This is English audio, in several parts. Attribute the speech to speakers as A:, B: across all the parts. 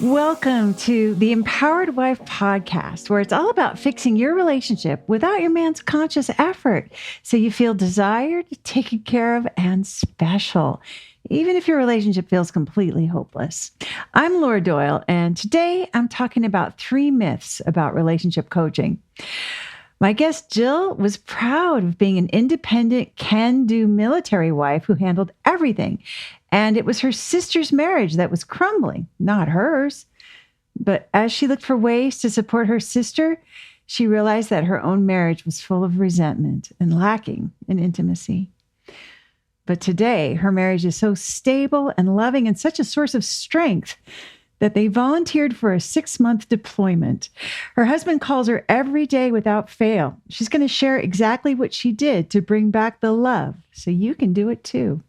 A: Welcome to the Empowered Wife podcast, where it's all about fixing your relationship without your man's conscious effort so you feel desired, taken care of, and special, even if your relationship feels completely hopeless. I'm Laura Doyle, and today I'm talking about 3 myths about relationship coaching. My guest, Jill, was proud of being an independent, can-do military wife who handled everything. And it was her sister's marriage that was crumbling, not hers. But as she looked for ways to support her sister, she realized that her own marriage was full of resentment and lacking in intimacy. But today, her marriage is so stable and loving and such a source of strength that they volunteered for a 6-month deployment. Her husband calls her every day without fail. She's going to share exactly what she did to bring back the love so you can do it too.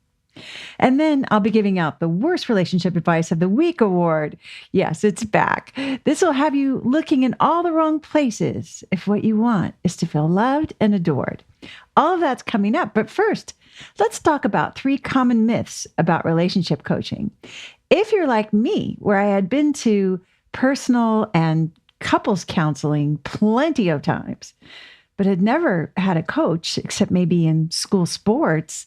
A: And then I'll be giving out the Worst Relationship Advice of the Week award. Yes, it's back. This will have you looking in all the wrong places if what you want is to feel loved and adored. All of that's coming up. But first, let's talk about 3 common myths about relationship coaching. If you're like me, where I had been to personal and couples counseling plenty of times, but had never had a coach except maybe in school sports,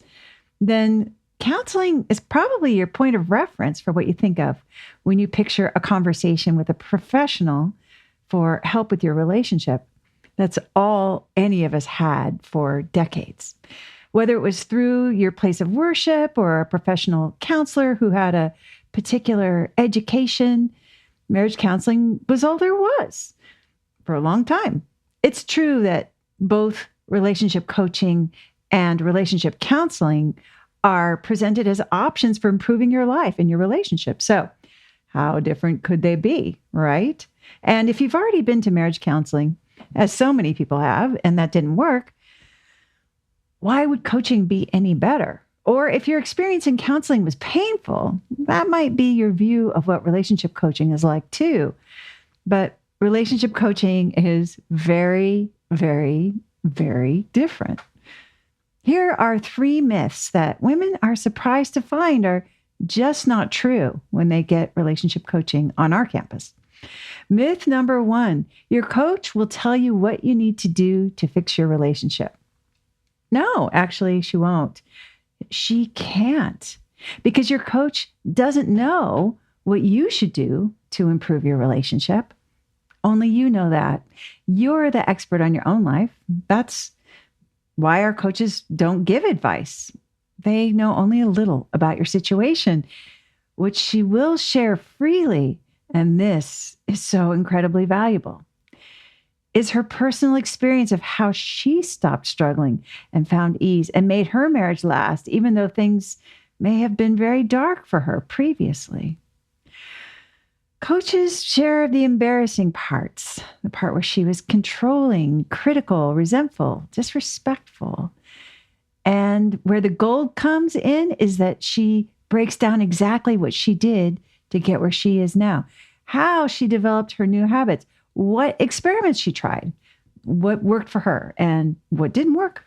A: then counseling is probably your point of reference for what you think of when you picture a conversation with a professional for help with your relationship. That's all any of us had for decades. Whether it was through your place of worship or a professional counselor who had a particular education, marriage counseling was all there was for a long time. It's true that both relationship coaching and relationship counseling are presented as options for improving your life and your relationship. So how different could they be, right? And if you've already been to marriage counseling, as so many people have, and that didn't work, why would coaching be any better? Or if your experience in counseling was painful, that might be your view of what relationship coaching is like too. But relationship coaching is very, very, very different. Here are 3 myths that women are surprised to find are just not true when they get relationship coaching on our campus. Myth number 1, your coach will tell you what you need to do to fix your relationship. No, actually, she won't. She can't, because your coach doesn't know what you should do to improve your relationship. Only you know that. You're the expert on your own life. That's why our coaches don't give advice. They know only a little about your situation, which she will share freely. And this is so incredibly valuable. Is her personal experience of how she stopped struggling and found ease and made her marriage last, even though things may have been very dark for her previously. Coaches share the embarrassing parts, the part where she was controlling, critical, resentful, disrespectful. And where the gold comes in is that she breaks down exactly what she did to get where she is now, how she developed her new habits, what experiments she tried, what worked for her, and what didn't work.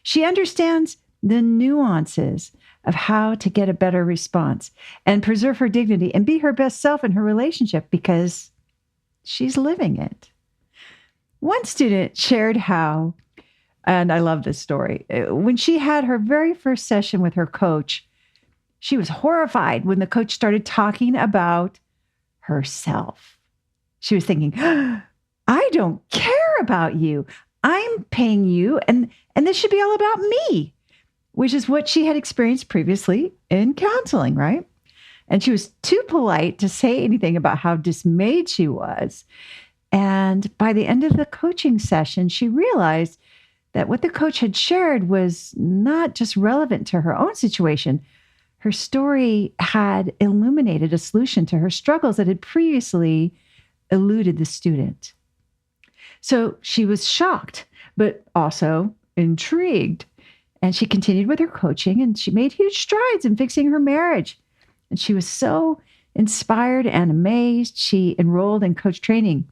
A: She understands the nuances of how to get a better response and preserve her dignity and be her best self in her relationship because she's living it. One student shared how, and I love this story, when she had her very first session with her coach, she was horrified when the coach started talking about herself. She was thinking, I don't care about you. I'm paying you, and this should be all about me, which is what she had experienced previously in counseling, right? And she was too polite to say anything about how dismayed she was. And by the end of the coaching session, she realized that what the coach had shared was not just relevant to her own situation. Her story had illuminated a solution to her struggles that had previously eluded the student. So she was shocked, but also intrigued. And she continued with her coaching, and she made huge strides in fixing her marriage. And she was so inspired and amazed, she enrolled in coach training.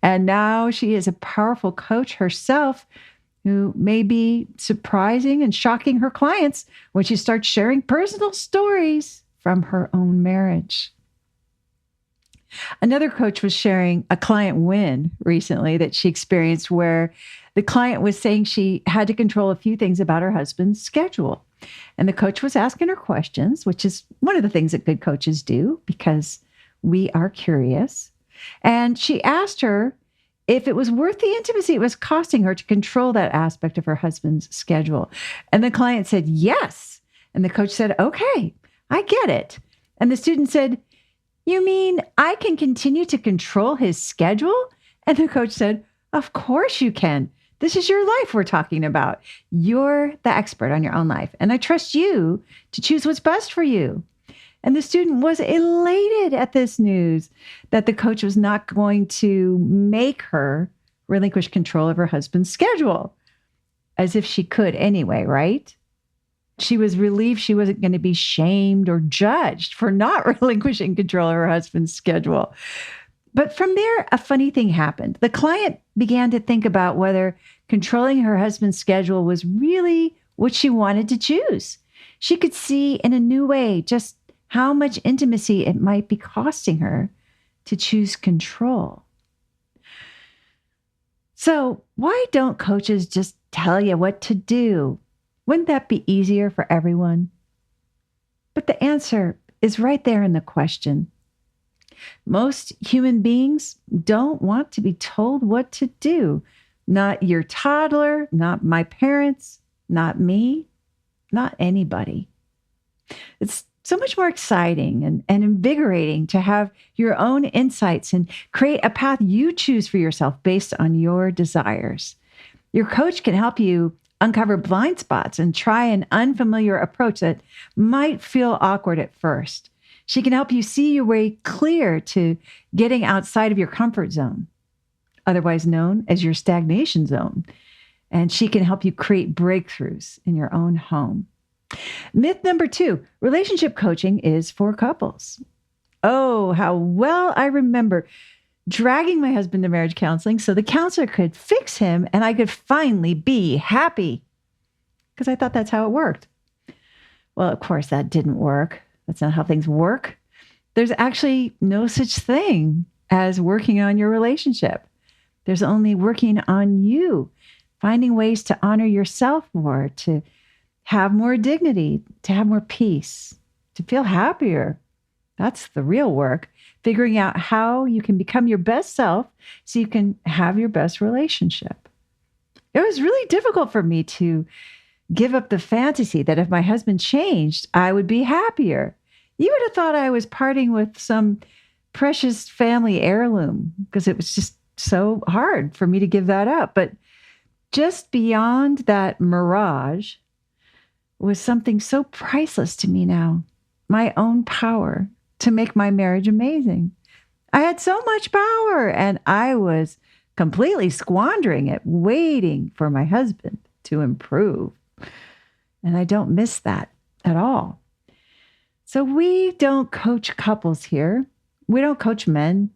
A: And now she is a powerful coach herself who may be surprising and shocking her clients when she starts sharing personal stories from her own marriage. Another coach was sharing a client win recently that she experienced where the client was saying she had to control a few things about her husband's schedule. And the coach was asking her questions, which is one of the things that good coaches do because we are curious. And she asked her if it was worth the intimacy it was costing her to control that aspect of her husband's schedule. And the client said, yes. And the coach said, okay, I get it. And the student said, you mean I can continue to control his schedule? And the coach said, of course you can. This is your life we're talking about. You're the expert on your own life. And I trust you to choose what's best for you. And the student was elated at this news that the coach was not going to make her relinquish control of her husband's schedule, as if she could anyway, right? She was relieved she wasn't going to be shamed or judged for not relinquishing control of her husband's schedule. But from there, a funny thing happened. The client began to think about whether controlling her husband's schedule was really what she wanted to choose. She could see in a new way just how much intimacy it might be costing her to choose control. So why don't coaches just tell you what to do? Wouldn't that be easier for everyone? But the answer is right there in the question. Most human beings don't want to be told what to do. Not your toddler, not my parents, not me, not anybody. It's so much more exciting and invigorating to have your own insights and create a path you choose for yourself based on your desires. Your coach can help you uncover blind spots and try an unfamiliar approach that might feel awkward at first. She can help you see your way clear to getting outside of your comfort zone, otherwise known as your stagnation zone. And she can help you create breakthroughs in your own home. Myth number 2, relationship coaching is for couples. Oh, how well I remember dragging my husband to marriage counseling so the counselor could fix him and I could finally be happy. Because I thought that's how it worked. Well, of course, that didn't work. That's not how things work. There's actually no such thing as working on your relationship. There's only working on you, finding ways to honor yourself more, to have more dignity, to have more peace, to feel happier. That's the real work, figuring out how you can become your best self so you can have your best relationship. It was really difficult for me to give up the fantasy that if my husband changed, I would be happier. You would have thought I was parting with some precious family heirloom because it was just so hard for me to give that up. But just beyond that mirage was something so priceless to me now, my own power to make my marriage amazing. I had so much power and I was completely squandering it, waiting for my husband to improve. And I don't miss that at all. So we don't coach couples here. We don't coach men.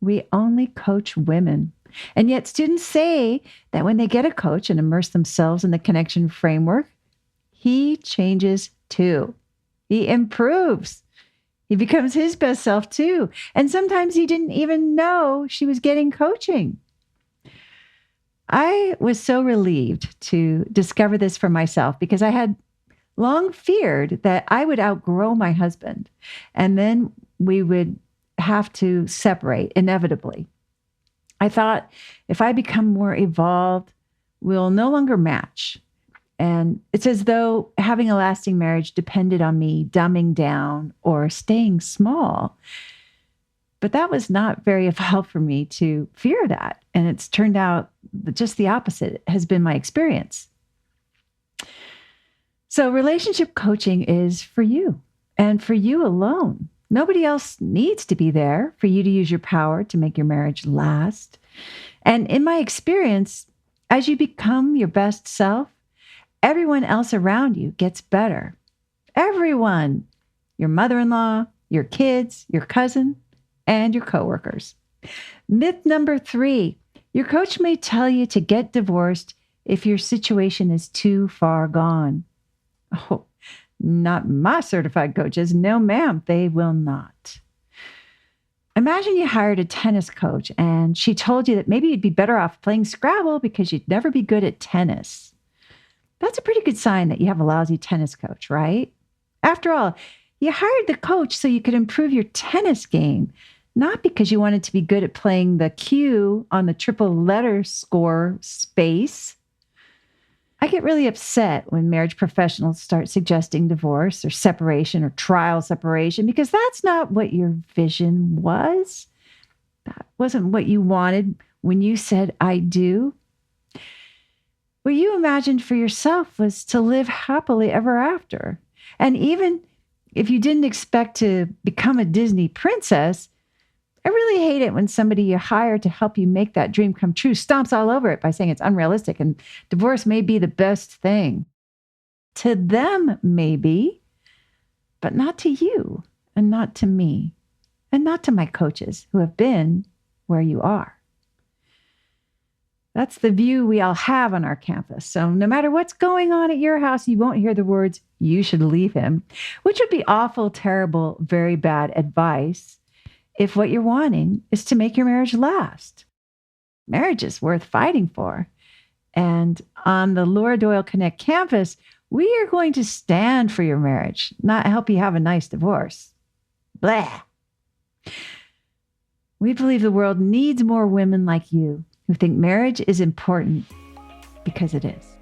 A: We only coach women. And yet students say that when they get a coach and immerse themselves in the connection framework, he changes too. He improves. He becomes his best self too. And sometimes he didn't even know she was getting coaching. I was so relieved to discover this for myself because I had long feared that I would outgrow my husband and then we would have to separate inevitably. I thought if I become more evolved, we'll no longer match. And it's as though having a lasting marriage depended on me dumbing down or staying small. But that was not very evolved for me to fear that. And it's turned out that just the opposite has been my experience. So relationship coaching is for you and for you alone. Nobody else needs to be there for you to use your power to make your marriage last. And in my experience, as you become your best self, everyone else around you gets better. Everyone, your mother-in-law, your kids, your cousin, and your coworkers. Myth number 3, your coach may tell you to get divorced if your situation is too far gone. Oh, not my certified coaches. No, ma'am, they will not. Imagine you hired a tennis coach and she told you that maybe you'd be better off playing Scrabble because you'd never be good at tennis. That's a pretty good sign that you have a lousy tennis coach, right? After all, you hired the coach so you could improve your tennis game, not because you wanted to be good at playing the Q on the triple letter score space. I get really upset when marriage professionals start suggesting divorce or separation or trial separation because that's not what your vision was. That wasn't what you wanted when you said, I do. What you imagined for yourself was to live happily ever after. And even if you didn't expect to become a Disney princess, I really hate it when somebody you hire to help you make that dream come true stomps all over it by saying it's unrealistic and divorce may be the best thing. To them, maybe, but not to you and not to me and not to my coaches who have been where you are. That's the view we all have on our campus. So no matter what's going on at your house, you won't hear the words, you should leave him, which would be awful, terrible, very bad advice if what you're wanting is to make your marriage last. Marriage is worth fighting for. And on the Laura Doyle Connect campus, we are going to stand for your marriage, not help you have a nice divorce. Blah. We believe the world needs more women like you who think marriage is important because it is.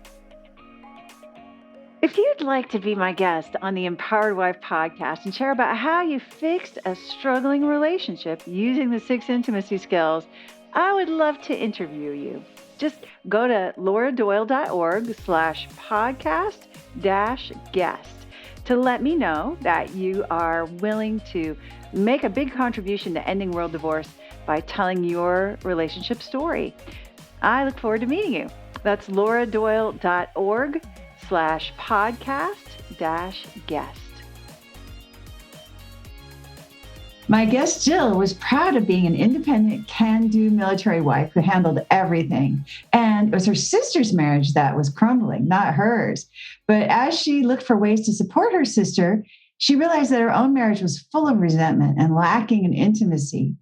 A: If you'd like to be my guest on the Empowered Wife podcast and share about how you fixed a struggling relationship using the 6 intimacy skills, I would love to interview you. Just go to lauradoyle.org/podcast-guest to let me know that you are willing to make a big contribution to ending world divorce by telling your relationship story. I look forward to meeting you. That's lauradoyle.org/podcast-guest. My guest, Jill, was proud of being an independent, can-do military wife who handled everything. And it was her sister's marriage that was crumbling, not hers. But as she looked for ways to support her sister, she realized that her own marriage was full of resentment and lacking in intimacy.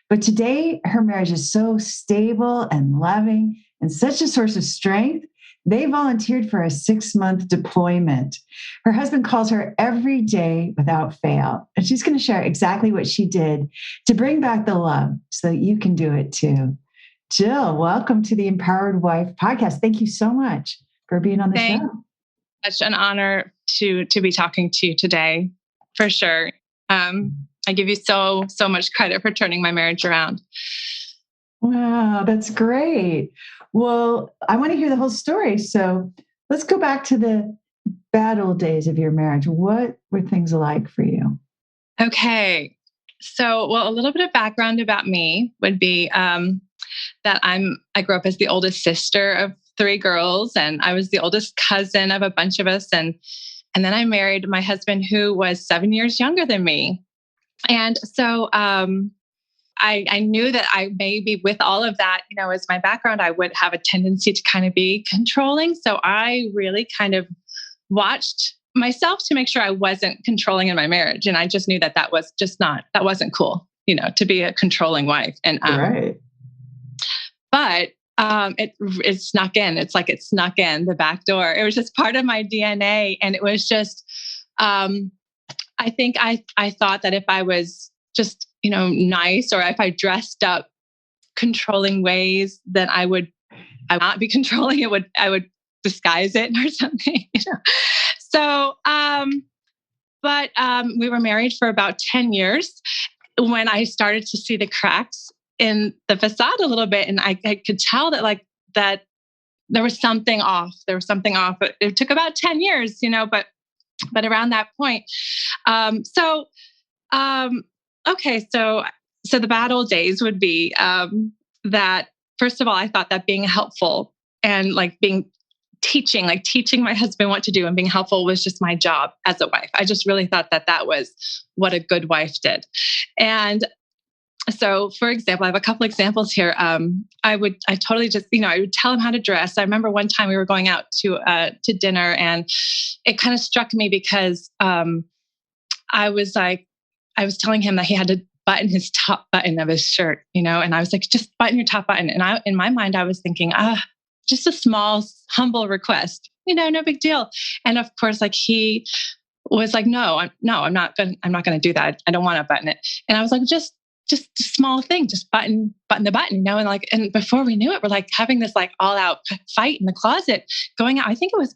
A: But today, her marriage is so stable and loving and such a source of strength. They volunteered for a 6-month deployment. Her husband calls her every day without fail. And she's going to share exactly what she did to bring back the love so that you can do it too. Jill, welcome to the Empowered Wife podcast. Thank you so much for being on the show.
B: Such an honor to be talking to you today, for sure. I give you so much credit for turning my marriage around.
A: Wow, that's great. Well, I want to hear the whole story. So let's go back to the bad old days of your marriage. What were things like for you?
B: Okay. So, well, a little bit of background about me would be that I grew up as the oldest sister of 3 girls, and I was the oldest cousin of a bunch of us. And then I married my husband, who was 7 years younger than me. And so I knew that I maybe with all of that, as my background, I would have a tendency to kind of be controlling. So I really kind of watched myself to make sure I wasn't controlling in my marriage. And I just knew that was just that wasn't cool, to be a controlling wife. And,
A: right.
B: But it snuck in. It's like it snuck in the back door. It was just part of my DNA. And it was just, I think I thought that if I was just, nice, or if I dressed up controlling ways, then I would not be controlling. I would disguise it or something. So, but we were married for about 10 years when I started to see the cracks in the facade a little bit, and I could tell that there was something off. There was something off. It took about 10 years, but around that point. Okay. So the bad old days would be that, first of all, I thought that being helpful and teaching my husband what to do and being helpful was just my job as a wife. I just really thought that was what a good wife did. And so, for example, I have a couple examples here. I totally just, I would tell him how to dress. I remember one time we were going out to dinner, and it kind of struck me because I was telling him that he had to button his top button of his shirt, and I was like, just button your top button. And in my mind, I was thinking, just a small, humble request, no big deal. And of course, like he was like, no, I'm not going to do that. I don't want to button it. And I was like, just a small thing, just button the button, and before we knew it, we're like having this like all out fight in the closet going out. I think it was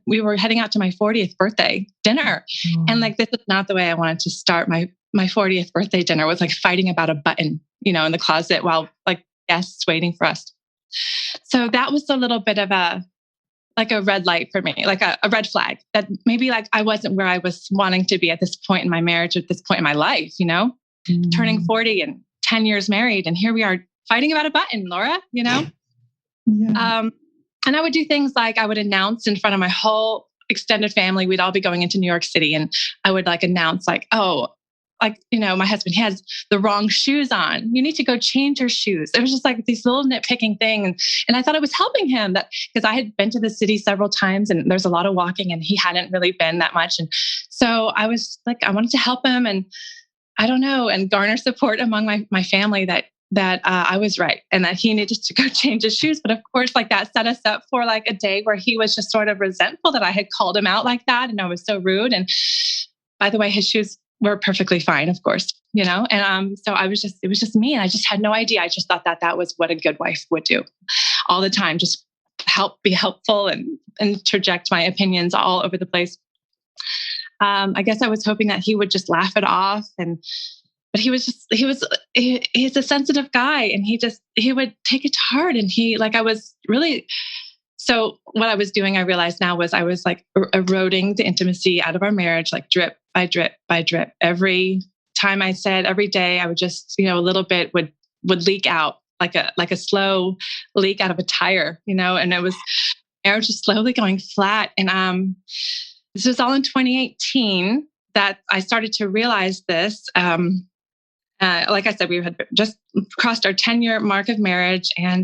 B: we were heading out to my 40th birthday dinner. And like, this is not the way I wanted to start my 40th birthday dinner, was like fighting about a button, in the closet while like guests waiting for us. So that was a little bit of a red light for me, like a red flag that maybe like I wasn't where I was wanting to be at this point in my marriage, at this point in my life, turning 40 and 10 years married. And here we are fighting about a button, Laura, Yeah. And I would do things like I would announce in front of my whole extended family, we'd all be going into New York City. And I would like announce like, my husband has the wrong shoes on. You need to go change your shoes. It was just like these little nitpicking things. And I thought it was helping him because I had been to the city several times and there's a lot of walking and he hadn't really been that much. And so I was like, I wanted to help him and I don't know, and garner support among my family that I was right and that he needed to go change his shoes. But of course, like that set us up for like a day where he was just sort of resentful that I had called him out like that. And I was so rude. And by the way, his shoes were perfectly fine, of course, and so it was just me. And I just had no idea. I just thought that was what a good wife would do all the time. Just be helpful and interject my opinions all over the place. I guess I was hoping that he would just laugh it off but he's a sensitive guy and he would take it to heart. And so what I was doing, I realized now was I was like eroding the intimacy out of our marriage, like drip by drip by drip. Every time I said every day, I would just, a little bit would leak out like a slow leak out of a tire, and it was marriage just slowly going flat. And this was all in 2018 that I started to realize this. Like I said, we had just crossed our 10-year mark of marriage. And,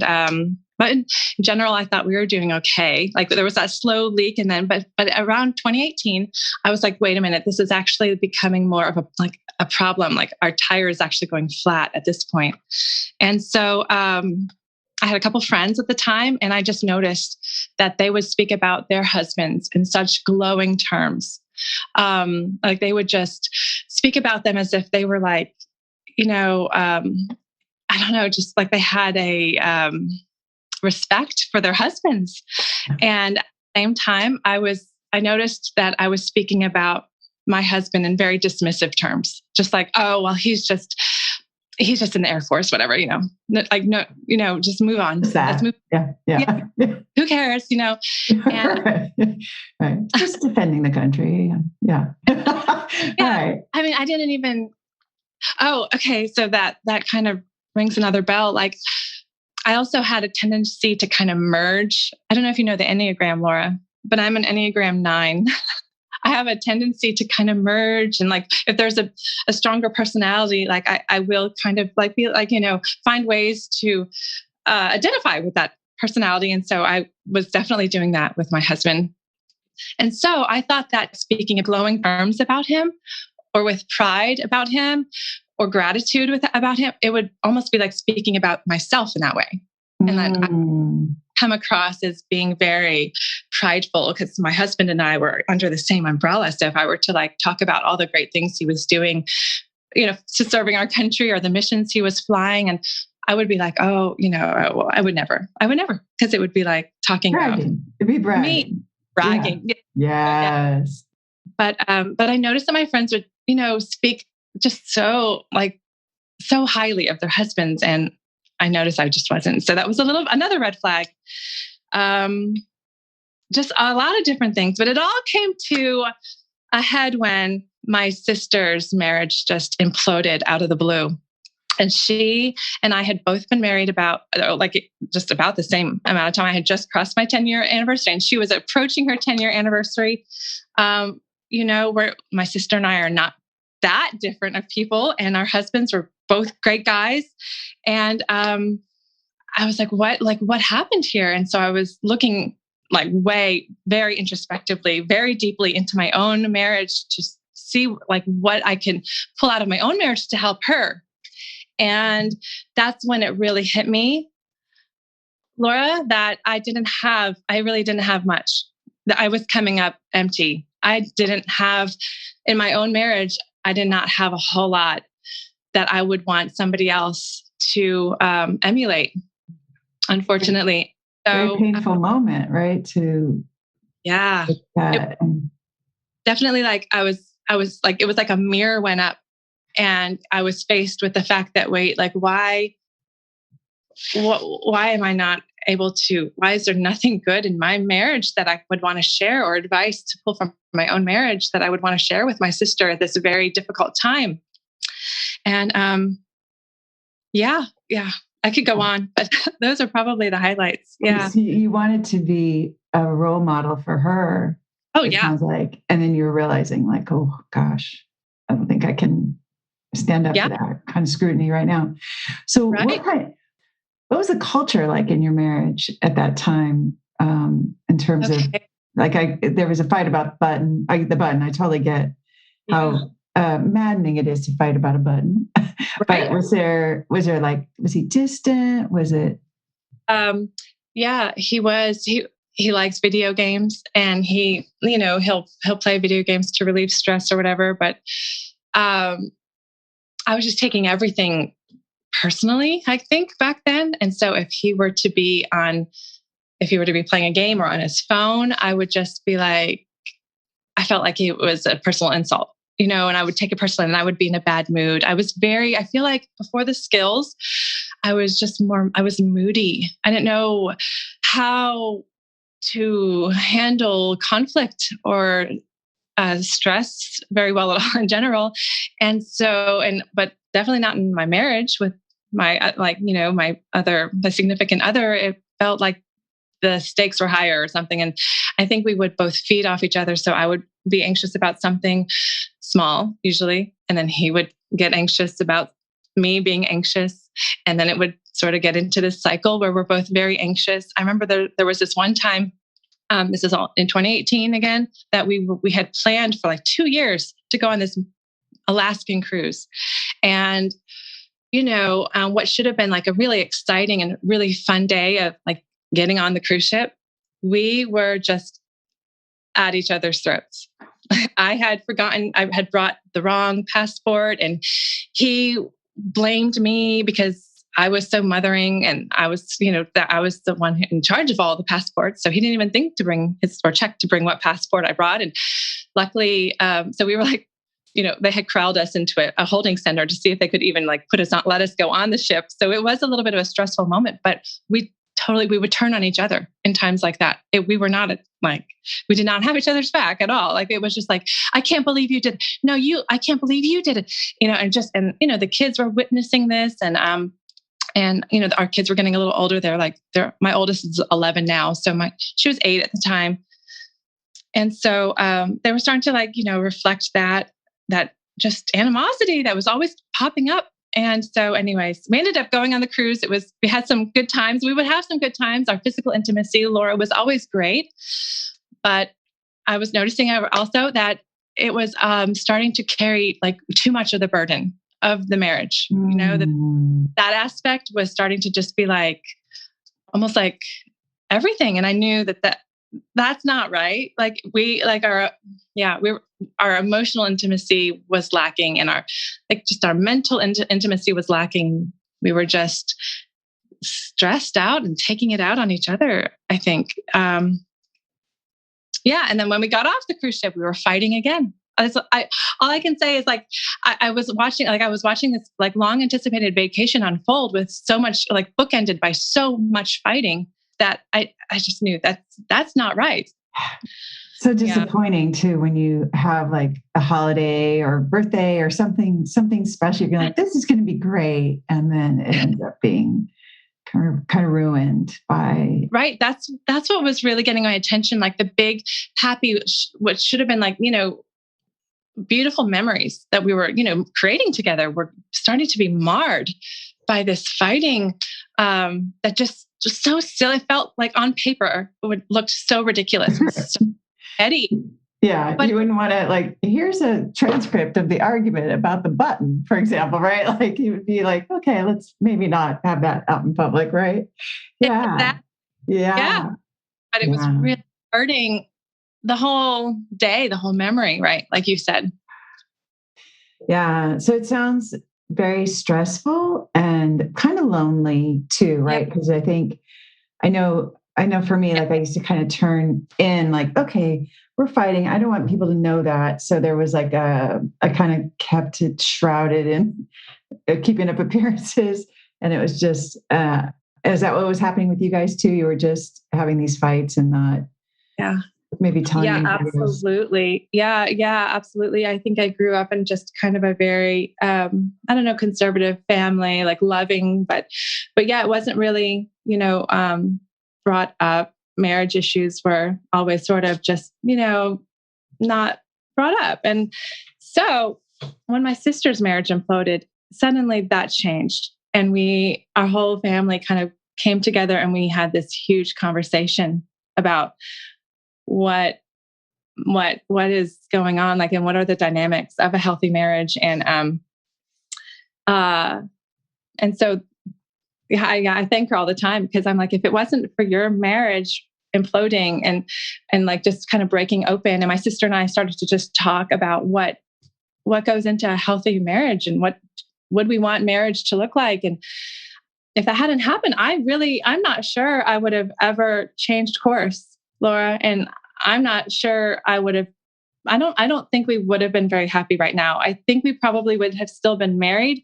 B: but in general, I thought we were doing okay. Like there was that slow leak. And then, but around 2018, I was like, wait a minute, this is actually becoming more of a problem. Like our tire is actually going flat at this point. And so, I had a couple friends at the time, and I just noticed that they would speak about their husbands in such glowing terms. Like they would just speak about them as if they were like, I don't know, just like they had a respect for their husbands. And at the same time, I noticed that I was speaking about my husband in very dismissive terms, just like, oh, well, he's just in the Air Force, whatever, like, no, just move on. Let's move.
C: Yeah.
B: Who cares, And
C: right. Just defending the country. Yeah. Right.
B: I mean, I didn't even, okay. So that kind of rings another bell. Like I also had a tendency to kind of merge. I don't know if you know the Enneagram, Laura, but I'm an Enneagram 9. I have a tendency to kind of merge, and like if there's a stronger personality, like I will kind of like be like, find ways to identify with that personality. And so I was definitely doing that with my husband. And so I thought that speaking in glowing terms about him, or with pride about him, or gratitude about him, it would almost be like speaking about myself in that way. And that I come across as being very prideful because my husband and I were under the same umbrella. So if I were to like talk about all the great things he was doing, to serving our country or the missions he was flying, and I would be like, oh, well, I would never, because it would be like talking
C: bragging.
B: about
C: It'd be bragging.
B: Me bragging.
C: Yeah. Yes.
B: But I noticed that my friends would, speak just so highly of their husbands, and I noticed I just wasn't. So that was another red flag. Just a lot of different things, but it all came to a head when my sister's marriage just imploded out of the blue. And she and I had both been married just about the same amount of time. I had just crossed my 10-year anniversary, and she was approaching her 10-year anniversary. Where my sister and I are not that different of people, and our husbands were both great guys. And I was like, what happened here? And so I was looking very introspectively, very deeply into my own marriage to see like what I can pull out of my own marriage to help her. And that's when it really hit me, Laura, that I really didn't have much, that I was coming up empty. I didn't have, in my own marriage, I did not have a whole lot that I would want somebody else to emulate, unfortunately.
C: Very painful moment, right?
B: Yeah,
C: that.
B: Definitely. Like I was like, it was like a mirror went up, and I was faced with the fact that, wait, like why am I not able to? Why is there nothing good in my marriage that I would want to share, or advice to pull from my own marriage that I would want to share with my sister at this very difficult time? And yeah, I could go on, but those are probably the highlights. Yeah.
C: So you wanted to be a role model for her.
B: Oh,
C: it
B: yeah.
C: Sounds like, and then you're realizing like, oh gosh, I don't think I can stand up to that kind of scrutiny right now. So what was the culture like in your marriage at that time? In terms of like, there was a fight about the button. I totally get how maddening it is to fight about a button. But was there like, was he distant? Was it?
B: Yeah, he was. He likes video games, and he'll play video games to relieve stress or whatever. But I was just taking everything personally, I think, back then. And so if he were to be playing a game or on his phone, I would just be like, I felt like it was a personal insult, and I would take it personally, and I would be in a bad mood. I feel like before the skills, I was moody. I didn't know how to handle conflict or stress very well at all in general. And so, but definitely not in my marriage with my, my significant other. It felt like the stakes were higher or something. And I think we would both feed off each other. So I would be anxious about something small usually. And then he would get anxious about me being anxious. And then it would sort of get into this cycle where we're both very anxious. I remember there was this one time, this is all in 2018 again, that we had planned for like 2 years to go on this Alaskan cruise. And, what should have been like a really exciting and really fun day of like getting on the cruise ship, we were just at each other's throats. I had brought the wrong passport, and he blamed me because I was so mothering, and I was, that I was the one in charge of all the passports. So he didn't even think to bring check to bring what passport I brought. And luckily, so we were like, they had corralled us into a holding center to see if they could even like let us go on the ship. So it was a little bit of a stressful moment, but we would turn on each other in times like that. We were not we did not have each other's back at all. Like, it was just like, I can't believe you did it. No, I can't believe you did it. The kids were witnessing this, and our kids were getting a little older. My oldest is 11 now. So she was 8 at the time. And so they were starting to reflect that just animosity that was always popping up. And so anyways, we ended up going on the cruise. We had some good times. We would have some good times. Our physical intimacy, Laura, was always great. But I was noticing also that it was starting to carry like too much of the burden of the marriage. That aspect was starting to just be like, almost like everything. And I knew that's not right. Like our emotional intimacy was lacking, and our mental intimacy was lacking. We were just stressed out and taking it out on each other, I think. And then when we got off the cruise ship, we were fighting again. All I can say is I was watching this like long anticipated vacation unfold with so much like bookended by so much fighting that I just knew that's not right.
C: So disappointing too, when you have like a holiday or birthday or something special. You're like, this is going to be great. And then it ends up being kind of ruined by.
B: Right. That's what was really getting my attention. Like the big, happy, what should have been like, beautiful memories that we were, creating together were starting to be marred by this fighting that just so silly. It felt like on paper, it would look so ridiculous. So petty.
C: Yeah, but you wouldn't want to like, here's a transcript of the argument about the button, for example, right? Like you would be like, okay, let's maybe not have that out in public, right? Yeah.
B: Yeah. But it was really hurting the whole day, the whole memory, right? Like you said.
C: Yeah. So it sounds very stressful and kind of lonely too, right? Because I know for me, like I used to kind of turn in like, okay, we're fighting. I don't want people to know that. So there was like I kind of kept it shrouded in keeping up appearances. And it was just, is that what was happening with you guys too? You were just having these fights and not maybe telling anybody else?
B: Absolutely. Yeah, absolutely. I think I grew up in just kind of a very, I don't know, conservative family, like loving, but yeah, it wasn't really, brought up. Marriage issues were always sort of just, not brought up. And so when my sister's marriage imploded, suddenly that changed. And our whole family kind of came together and we had this huge conversation about what is going on, like, and what are the dynamics of a healthy marriage. And so I thank her all the time because I'm like, if it wasn't for your marriage imploding and like just kind of breaking open, and my sister and I started to just talk about what goes into a healthy marriage and what would we want marriage to look like. And if that hadn't happened, I'm not sure I would have ever changed course, Laura. And I'm not sure I don't think we would have been very happy right now. I think we probably would have still been married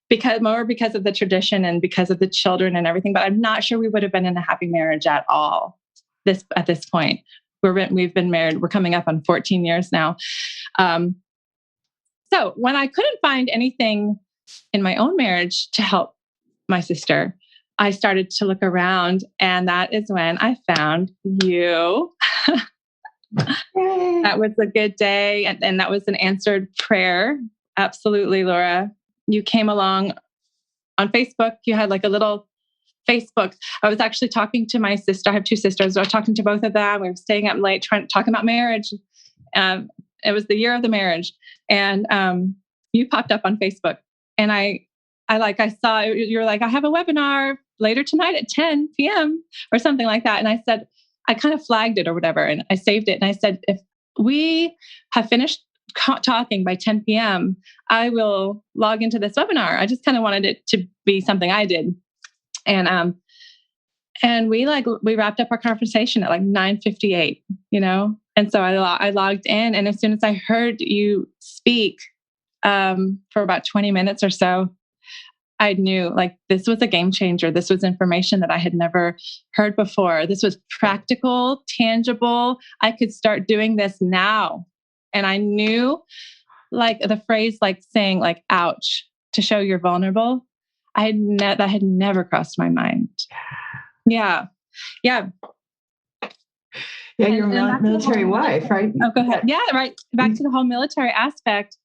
B: because of the tradition and because of the children and everything. But I'm not sure we would have been in a happy marriage at all at this point. We've been married. We're coming up on 14 years now. So when I couldn't find anything in my own marriage to help my sister, I started to look around, and that is when I found you. That was a good day. And that was an answered prayer. Absolutely, Laura. You came along on Facebook. You had like a little Facebook. I was actually talking to my sister. I have two sisters. I was talking to both of them. We were staying up late talking about marriage. It was the year of the marriage. And you popped up on Facebook. And I saw, you were like, I have a webinar later tonight at 10 p.m. or something like that. And I said, I kind of flagged it or whatever. And I saved it. And I said, if we have finished talking by 10 p.m., I will log into this webinar. I just kind of wanted it to be something I did. And we wrapped up our conversation at like 9:58, And so I logged in, and as soon as I heard you speak for about 20 minutes or so, I knew like this was a game changer. This was information that I had never heard before. This was practical, tangible. I could start doing this now. And I knew like the phrase, like saying like, ouch, to show you're vulnerable. That had never crossed my mind. Yeah.
C: Yeah. You're a military wife, right?
B: Oh, go ahead. Yeah. Right. Back to the whole military aspect.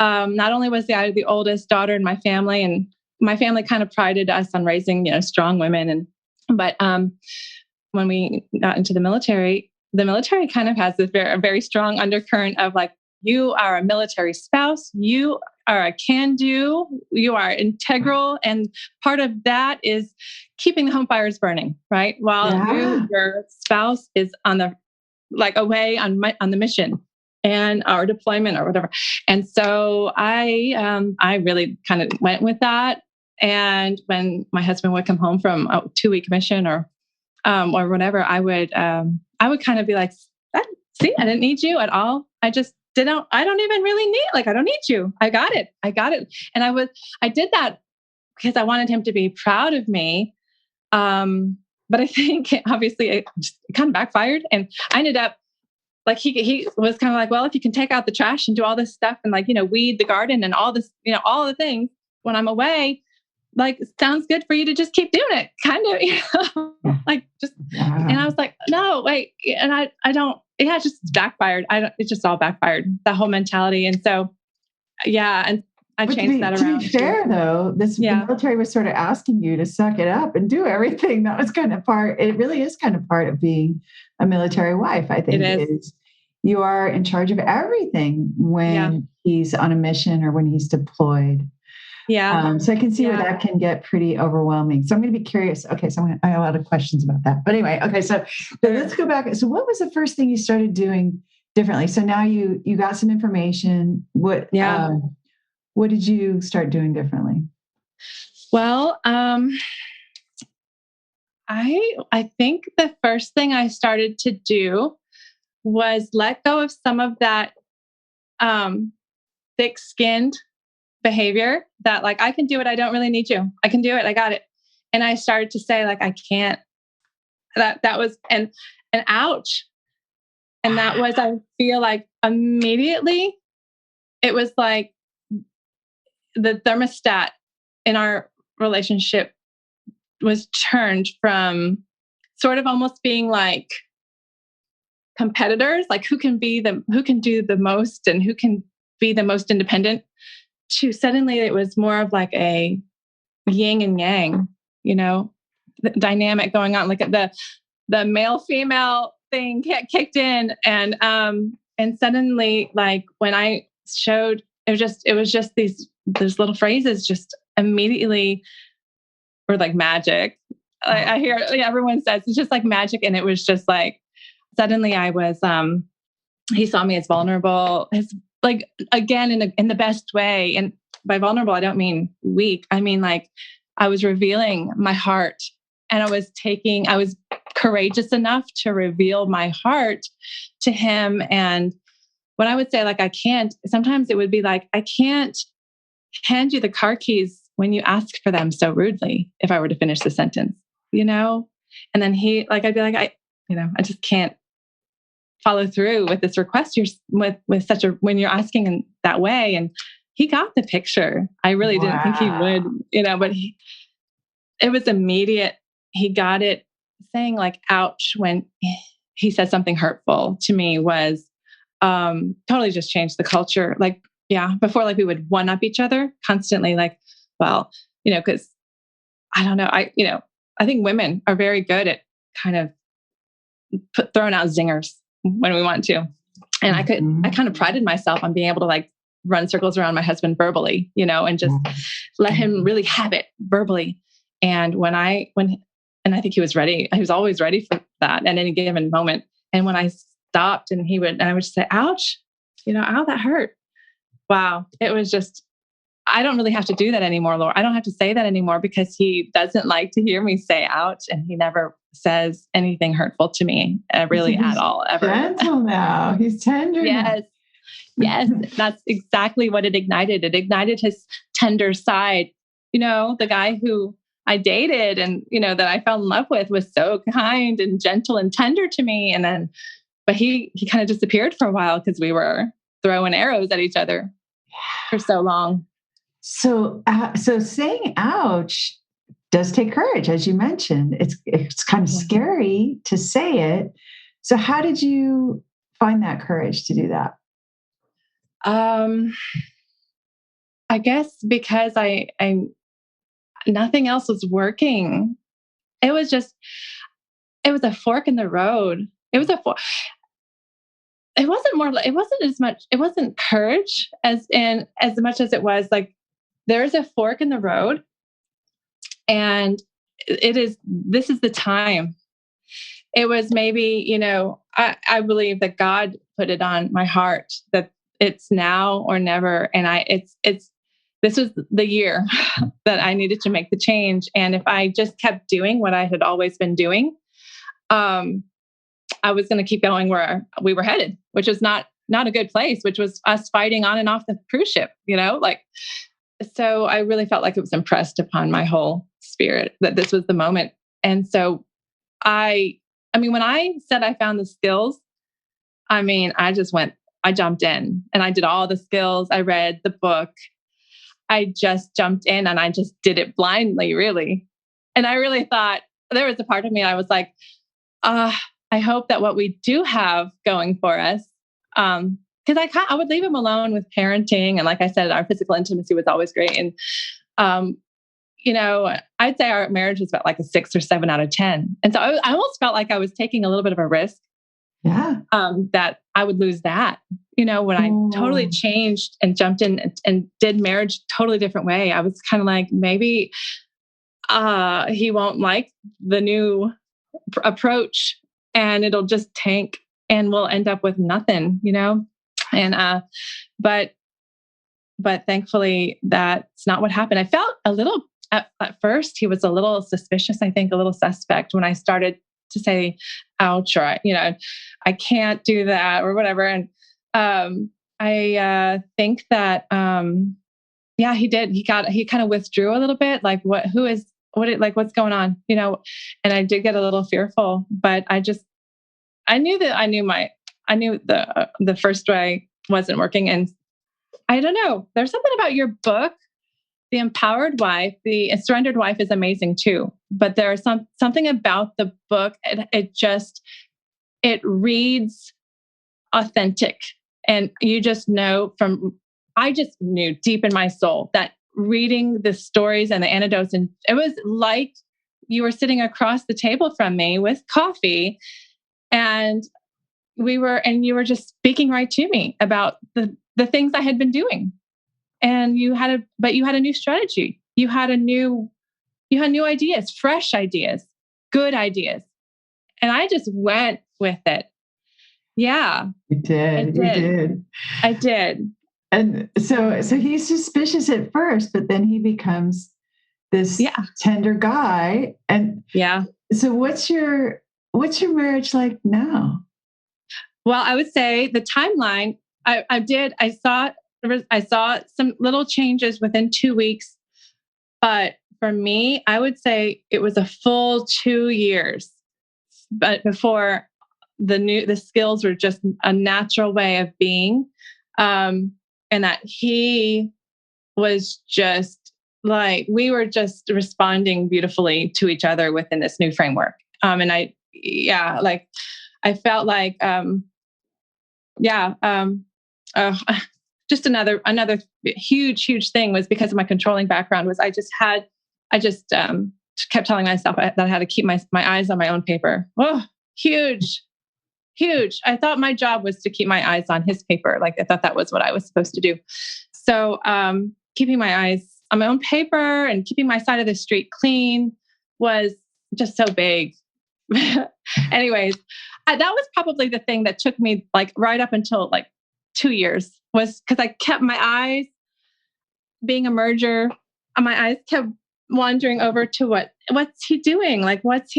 B: Not only was I the oldest daughter in my family, and my family kind of prided us on raising, strong women. But when we got into the military kind of has this a very strong undercurrent of like, you are a military spouse, you are a can-do, you are integral. And part of that is keeping the home fires burning, right? While your spouse is away on the mission and our deployment or whatever. And so I really kind of went with that. And when my husband would come home from a 2-week mission or whatever, I would kind of be like, see, I didn't need you at all. I don't even really need, I don't need you. I got it. And I did that because I wanted him to be proud of me. But I think obviously it kind of backfired, and I ended up like, he was kind of like, well, if you can take out the trash and do all this stuff and weed the garden and all this, all the things when I'm away, like, it sounds good for you to just keep doing it. Kind of, and I was like, no, wait. And I don't, it just backfired. It just all backfired, the whole mentality. And so, and I changed that around.
C: To be fair though, the military was sort of asking you to suck it up and do everything. That was kind of it really is kind of part of being a military wife. I think it is. you are in charge of everything when he's on a mission or when he's deployed.
B: Yeah.
C: So I can see where that can get pretty overwhelming. So I'm going to be curious. Okay. So I have a lot of questions about that, but anyway, okay. So let's go back. So what was the first thing you started doing differently? So now you got some information. What did you start doing differently?
B: Well, I think the first thing I started to do was let go of some of that thick-skinned behavior that like, I can do it. I don't really need you. I can do it. I got it. And I started to say like, I can't. That was and ouch. And that was, I feel like immediately it was like the thermostat in our relationship was turned from sort of almost being like competitors, like who can do the most and who can be the most independent, to suddenly it was more of like a yin and yang, the dynamic going on, like the male female thing kicked in, and suddenly like when I showed, it was just these little phrases just immediately were like magic. I hear everyone says it's just like magic, and it was just like suddenly I was he saw me as vulnerable, as like again in the best way, and by vulnerable I don't mean weak, I mean like I was revealing my heart, and I was courageous enough to reveal my heart to him. And when I would say like sometimes it would be like, I can't hand you the car keys when you ask for them so rudely, if I were to finish the sentence, and then I'd be like, I just can't follow through with this request you're when you're asking in that way. And he got the picture. I really didn't think he would, but it was immediate. He got it. Saying like, ouch, when he said something hurtful to me was totally just changed the culture. Like, before, like we would one up each other constantly, like, well, because I don't know. I think women are very good at kind of throwing out zingers when we want to. And I kind of prided myself on being able to like run circles around my husband verbally, and just let him really have it verbally. And and I think he was ready. He was always ready for that at any given moment. And when I stopped and I would just say, ouch, ow, that hurt. Wow. It was just, I don't really have to do that anymore, Laura. I don't have to say that anymore because he doesn't like to hear me say ouch. And he never says anything hurtful to me really at all, ever.
C: Gentle now. He's tender.
B: Yes. Yes. That's exactly what it ignited. It ignited his tender side. The guy who I dated and, that I fell in love with was so kind and gentle and tender to me. And then, but he kind of disappeared for a while because we were throwing arrows at each other for so long.
C: So saying ouch does take courage, as you mentioned. It's kind of scary to say it. So how did you find that courage to do that?
B: I guess because I nothing else was working. It was a fork in the road. It wasn't it wasn't courage as much as it was like, there's a fork in the road and this is the time. It was maybe, I believe that God put it on my heart that it's now or never. And this was the year that I needed to make the change. And if I just kept doing what I had always been doing, I was going to keep going where we were headed, which was not a good place, which was us fighting on and off the cruise ship, so I really felt like it was impressed upon my whole spirit that this was the moment. And so I mean, when I said I found the skills, I jumped in and I did all the skills. I read the book. I just jumped in and I just did it blindly, really. And I really thought there was a part of me, I was like, I hope that what we do have going for us, because I would leave him alone with parenting. And like I said, our physical intimacy was always great. And, I'd say our marriage was about like a 6 or 7 out of 10. And so I almost felt like I was taking a little bit of a risk
C: Yeah.
B: That I would lose that, when I totally changed and jumped in and did marriage totally different way. I was kind of like, maybe he won't like the new approach and it'll just tank and we'll end up with nothing, and but thankfully that's not what happened. I felt a little at first he was a little suspicious, I think a little suspect when I started to say ouch, or I can't do that or whatever. And I think that yeah, he did. He kind of withdrew a little bit, like what's going on, and I did get a little fearful, but I knew the first way wasn't working. And I don't know, there's something about your book, The Empowered Wife, The Surrendered Wife is amazing too. But there's something about the book. It reads authentic. And you just know I just knew deep in my soul that reading the stories and the anecdotes, and it was like you were sitting across the table from me with coffee and you were just speaking right to me about the things I had been doing. And you had a new strategy. You had new ideas, fresh ideas, good ideas. And I just went with it. Yeah.
C: You did. You did.
B: I did.
C: And so he's suspicious at first, but then he becomes this tender guy. And so what's your marriage like now?
B: Well, I would say the timeline, I saw some little changes within 2 weeks, but for me, I would say it was a full 2 years. But before the skills were just a natural way of being, and that he was just like, we were just responding beautifully to each other within this new framework. And I felt like, just another huge thing was because of my controlling background was I just kept telling myself that I had to keep my eyes on my own paper. Oh, huge. I thought my job was to keep my eyes on his paper. Like I thought that was what I was supposed to do. So keeping my eyes on my own paper and keeping my side of the street clean was just so big. Anyways, that was probably the thing that took me like right up until like 2 years, was because I kept my eyes being a merger. My eyes kept wandering over to what's he doing? Like, why is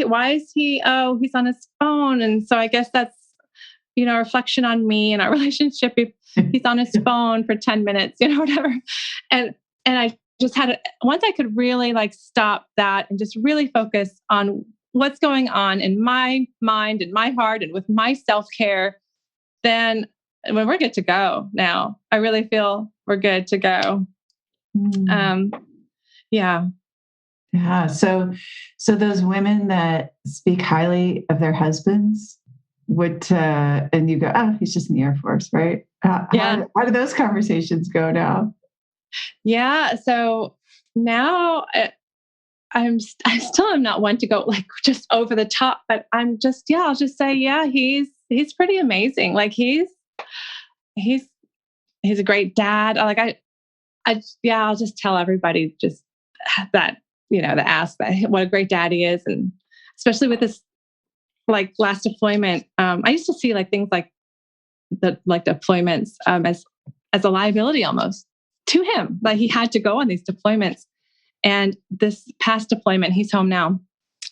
B: he, he's on his phone. And so I guess that's, a reflection on me and our relationship. He's on his phone for 10 minutes, whatever. And I just once I could really like stop that and just really focus on what's going on in my mind and my heart and with my self-care, then when we're good to go now, I really feel we're good to go. Yeah.
C: Yeah. So those women that speak highly of their husbands would, and you go, oh, he's just in the Air Force, right? How do those conversations go now?
B: Yeah. So now I still am not one to go like just over the top, but I'll just say, yeah, he's pretty amazing. Like he's a great dad. I'll just tell everybody just that, to ask that what a great dad he is. And especially with this like last deployment, I used to see like things like deployments as a liability almost to him. Like he had to go on these deployments. And this past deployment, he's home now,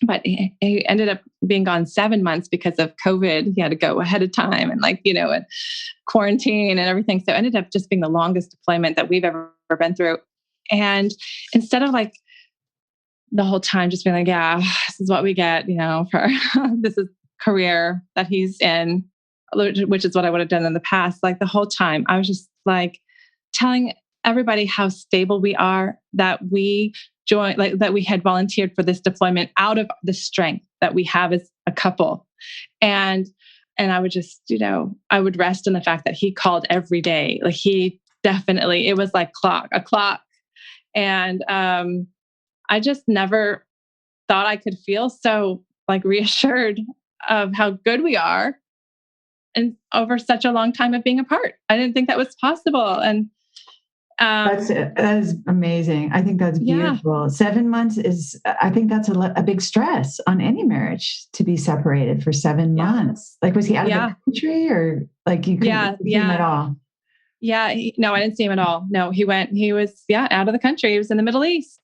B: but he ended up being gone 7 months because of COVID. He had to go ahead of time and and quarantine and everything. So it ended up just being the longest deployment that we've ever been through. And instead of like the whole time just being like, yeah, this is what we get, for this is career that he's in, which is what I would have done in the past. Like the whole time I was just like telling everybody how stable we are, that we that we had volunteered for this deployment out of the strength that we have as a couple. And I would just, I would rest in the fact that he called every day. Like he definitely, it was like a clock. And I just never thought I could feel so like reassured of how good we are and over such a long time of being apart. I didn't think that was possible. And
C: that is amazing. I think that's beautiful. Yeah. 7 months I think that's a big stress on any marriage to be separated for 7 months. Like, was he out of the country, or like you couldn't see him at all?
B: Yeah. No, I didn't see him at all. No, he was out of the country. He was in the Middle East.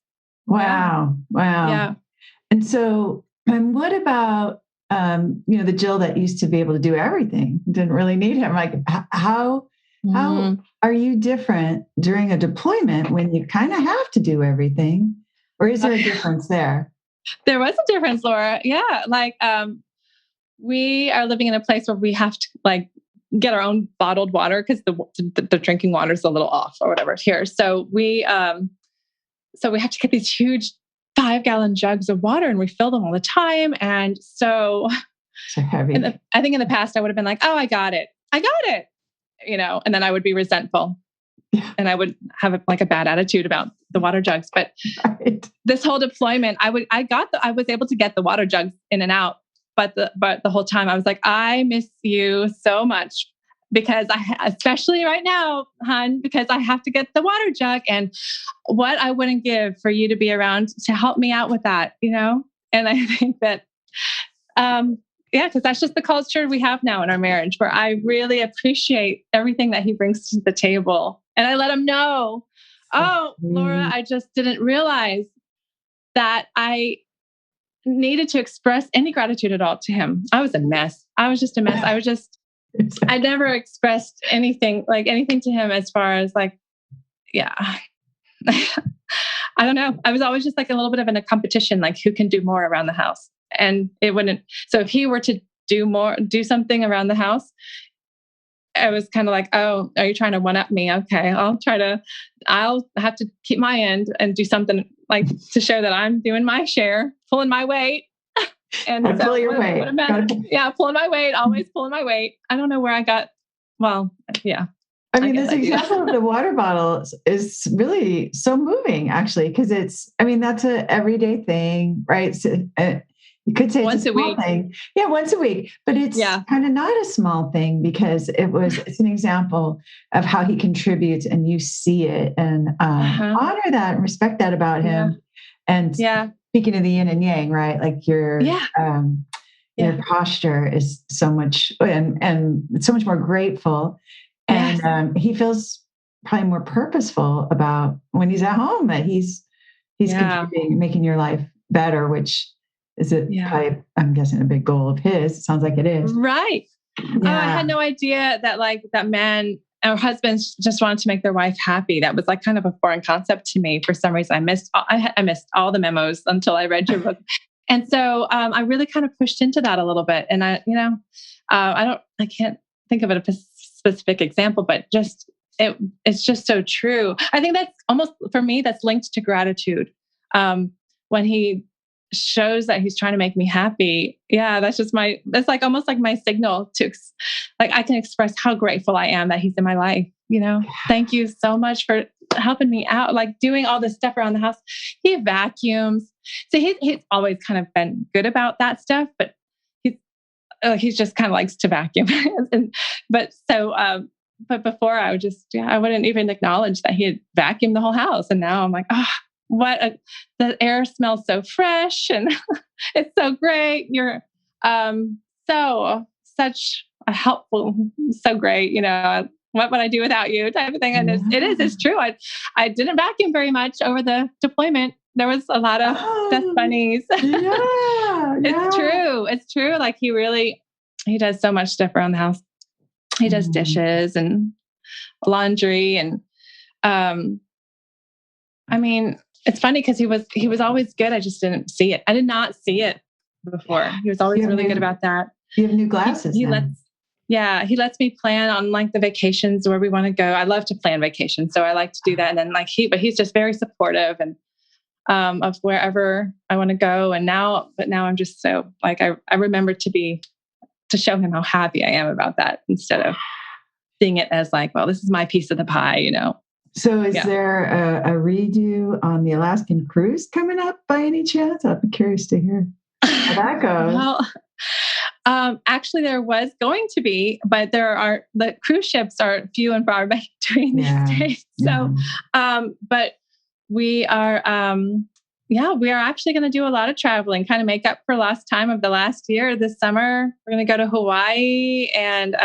C: Wow. Yeah. And so, and what about, the Jill that used to be able to do everything, didn't really need him? Like, how are you different during a deployment when you kind of have to do everything? Or is there a difference there?
B: There was a difference, Laura. Yeah. Like, we are living in a place where we have to get our own bottled water because the drinking water is a little off or whatever here. So we have to get these huge 5-gallon jugs of water, and we fill them all the time. And so
C: heavy.
B: I think in the past I would have been like, oh, I got it. And then I would be resentful and I would have a bad attitude about the water jugs. But this whole deployment, I was able to get the water jugs in and out. But the whole time I was like, I miss you so much, because especially right now, hon, because I have to get the water jug, and what I wouldn't give for you to be around to help me out with that, And I think that, because that's just the culture we have now in our marriage, where I really appreciate everything that he brings to the table. And I let him know, Laura, I just didn't realize that I needed to express any gratitude at all to him. I was a mess. I was just a mess. I never expressed anything to him as far as I don't know. I was always just a little bit of in a competition, who can do more around the house. And it wouldn't, so if he were to do something around the house, I was kind of like, oh, are you trying to one up me? Okay. I'll have to keep my end and do something to show that I'm doing my share, pulling my weight. And so
C: pull your weight.
B: Pulling my weight, always pulling my weight. I don't know where I got, yeah.
C: I mean, this example of the water bottle is really so moving, actually, because that's an everyday thing, right? So, you could say
B: once
C: it's a small thing. Yeah, once a week. But it's kind of not a small thing, because it's an example of how he contributes, and you see it, and honor that and respect that about him. And speaking of the yin and yang, right? Like your posture is so much, and so much more grateful. And he feels probably more purposeful about when he's at home, that he's contributing, making your life better, which is probably, I'm guessing, a big goal of his. It sounds like it is.
B: Right. Yeah. Oh, I had no idea that that man or husbands just wanted to make their wife happy. That was kind of a foreign concept to me. For some reason, I missed all the memos until I read your book. And so I really kind of pushed into that a little bit. And I can't think of a specific example, but it's just so true. I think that's almost, for me, that's linked to gratitude. When he shows that he's trying to make me happy. Yeah, that's almost like my signal to, I can express how grateful I am that he's in my life. Thank you so much for helping me out, doing all this stuff around the house. He vacuums. So he's always kind of been good about that stuff, but he's just kind of likes to vacuum. But before I wouldn't even acknowledge that he had vacuumed the whole house. And now I'm like, the air smells so fresh and it's so great. You're such a helpful, so great, what would I do without you type of thing. And it's true. I didn't vacuum very much over the deployment. There was a lot of dust bunnies. It's true. It's true. He does so much stuff around the house. He does dishes and laundry. And, it's funny because he was always good. I just didn't see it. I did not see it before. He was always really good about that.
C: You have new glasses.
B: He lets me plan on the vacations where we want to go. I love to plan vacations, so I like to do that. And then but he's just very supportive and of wherever I want to go. And now I'm just so I remember to show him how happy I am about that, instead of seeing it as this is my piece of the pie,
C: So is there a redo on the Alaskan cruise coming up by any chance? I'd be curious to hear how that goes.
B: Well, Actually, there was going to be, but the cruise ships are few and far between these days. So, but we are, we are actually going to do a lot of traveling, kind of make up for lost time of the last year. This summer, we're going to go to Hawaii and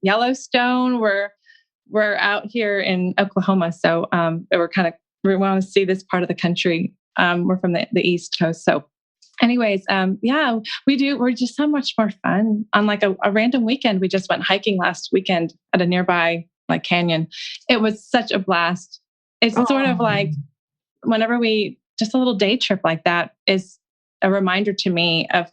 B: Yellowstone. We're out here in Oklahoma, so we want to see this part of the country. We're from the East Coast, so. Anyways, we do. We're just so much more fun. On like a random weekend, we just went hiking last weekend at a nearby like canyon. It was such a blast. It's sort of like whenever just a little day trip like that is a reminder to me of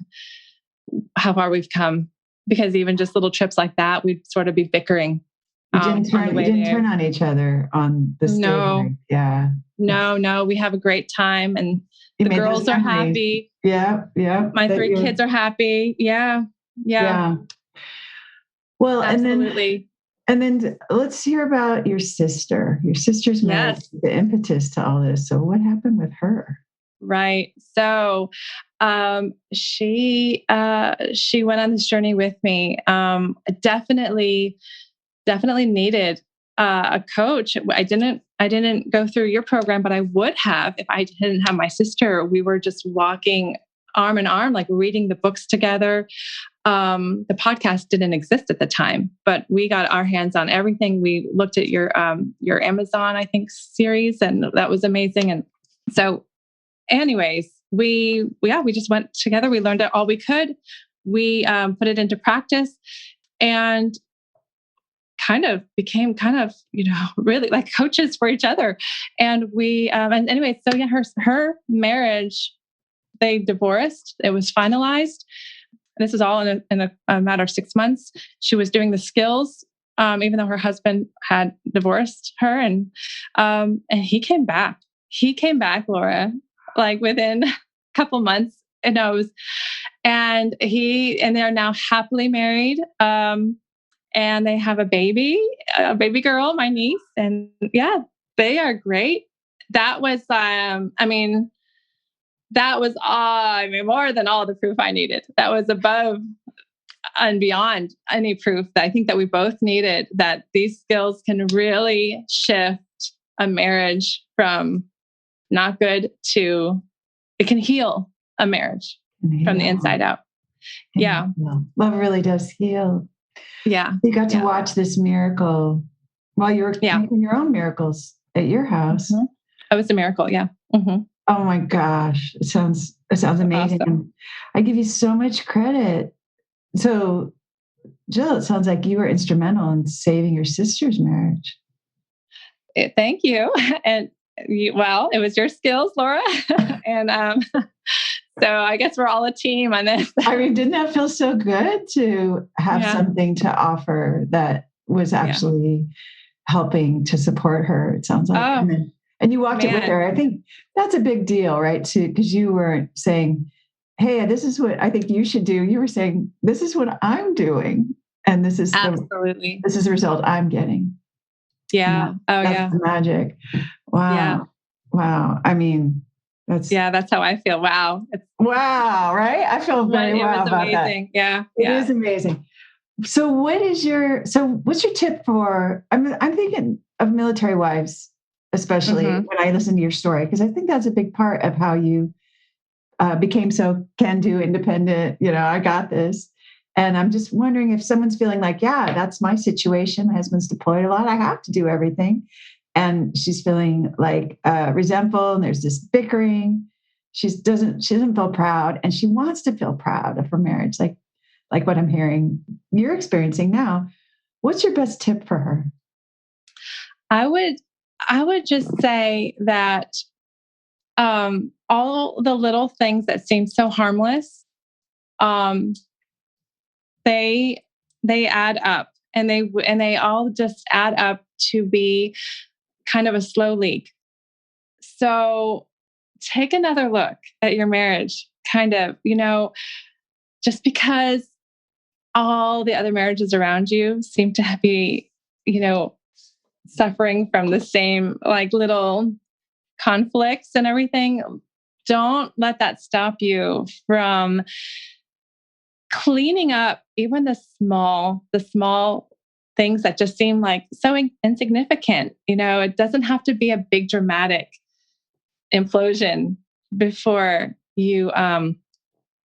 B: how far we've come. Because even just little trips like that, we'd sort of be bickering.
C: You didn't turn on each other on this day. Yeah.
B: No, we have a great time and the girls are happy.
C: Yeah.
B: My 3 kids are happy. Yeah.
C: Well,
B: absolutely.
C: And then let's hear about your sister. Your sister's marriage, the impetus to all this. So what happened with her?
B: Right. So she went on this journey with me. Definitely needed a coach. I didn't go through your program, but I would have if I didn't have my sister. We were just walking arm in arm, like reading the books together. The podcast didn't exist at the time, but we got our hands on everything. We looked at your Amazon, I think, series, and that was amazing. And so, anyways, we just went together. We learned all we could. We put it into practice, and kind of became really like coaches for each other. And we, and anyway, so yeah, her marriage, they divorced. It was finalized. This is all in a matter of 6 months. She was doing the skills, even though her husband had divorced her, and he came back. He came back, Laura, like within a couple months. And they're now happily married. And they have a baby girl, my niece, and yeah, they are great. That was, more than all the proof I needed. That was above and beyond any proof that I think that we both needed, that these skills can really shift a marriage from not good to, it can heal a marriage from the inside out. Yeah.
C: Love really does heal.
B: Yeah.
C: You got to watch this miracle while you were making your own miracles at your house.
B: Mm-hmm. It was a miracle. Yeah. Mm-hmm.
C: Oh my gosh. It sounds amazing. Awesome. I give you so much credit. So Jill, it sounds like you were instrumental in saving your sister's marriage.
B: Thank you. And it was your skills, Laura. And, so I guess we're all a team on this.
C: I mean, didn't that feel so good to have something to offer that was actually helping to support her? It sounds like. And you walked it with her. I think that's a big deal, right? Because you weren't saying, hey, this is what I think you should do. You were saying, this is what I'm doing. And this is this is the result I'm getting.
B: Yeah.
C: That's the magic. Wow.
B: Yeah.
C: Wow. I mean,
B: that's how I feel. Wow.
C: Wow. Right. I feel very wow about
B: amazing.
C: That. It is amazing. So what's your tip for, I'm thinking of military wives, especially when I listen to your story, because I think that's a big part of how you became so can-do, independent, I got this. And I'm just wondering if someone's feeling like, that's my situation. My husband's deployed a lot. I have to do everything. And she's feeling like resentful, and there's this bickering. She doesn't feel proud, and she wants to feel proud of her marriage, like what I'm hearing you're experiencing now. What's your best tip for her?
B: I would just say that all the little things that seem so harmless, they add up, and they all just add up to be kind of a slow leak. So take another look at your marriage, kind of, just because all the other marriages around you seem to be, suffering from the same like little conflicts and everything. Don't let that stop you from cleaning up even the small things that just seem like so insignificant. It doesn't have to be a big dramatic implosion before you,